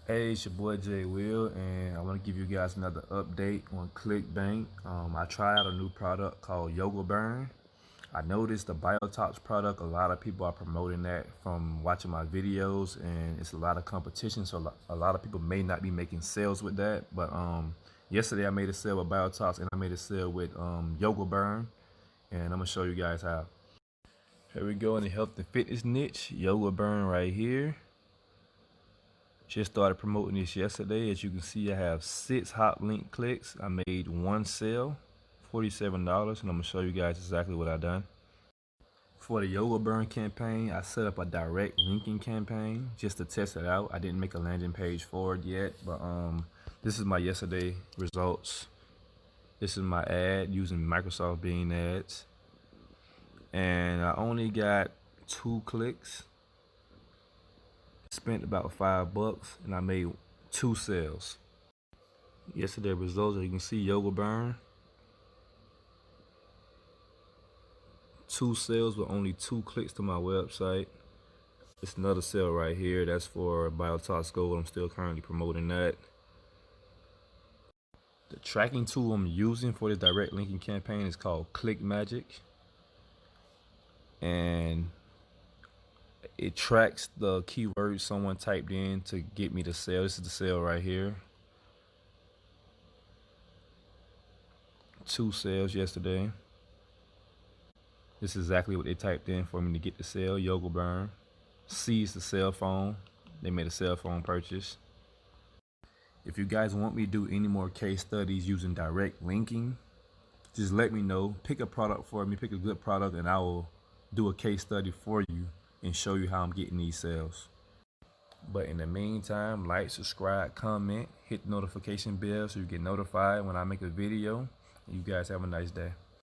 Hey, it's your boy Jay Will, and I want to give you guys another update on ClickBank. I tried out a new product called Yoga Burn. I noticed the Biotox product, a lot of people are promoting that from watching my videos, and it's a lot of competition, so a lot of people may not be making sales with that. But yesterday I made a sale with Biotox, and I made a sale with Yoga Burn, and I'm gonna show you guys how. Here we go in the health and fitness niche, Yoga Burn right here. Just started promoting this yesterday. As you can see, I have 6 hot link clicks. I made one sale, $47, and I'm gonna show you guys exactly what I done. For the Yoga Burn campaign, I set up a direct linking campaign just to test it out. I didn't make a landing page for it yet, but this is my yesterday results. This is my ad using Microsoft Bing ads, and I only got 2 clicks. Spent about $5, and I made 2 sales. Yesterday results, as you can see, Yoga Burn, 2 sales with only 2 clicks to my website. It's another sale right here. That's for Biotox Gold. I'm still currently promoting that. The tracking tool I'm using for this direct linking campaign is called ClickMagick, and it tracks the keywords someone typed in to get me the sale. This is the sale right here. 2 sales yesterday. This is exactly what they typed in for me to get the sale. Yoga Burn. C is the cell phone. They made a cell phone purchase. If you guys want me to do any more case studies using direct linking, just let me know. Pick a product for me, pick a good product, and I will do a case study for you and show you how I'm getting these sales. But in the meantime, like, subscribe, comment, hit the notification bell so you get notified when I make a video. You guys have a nice day.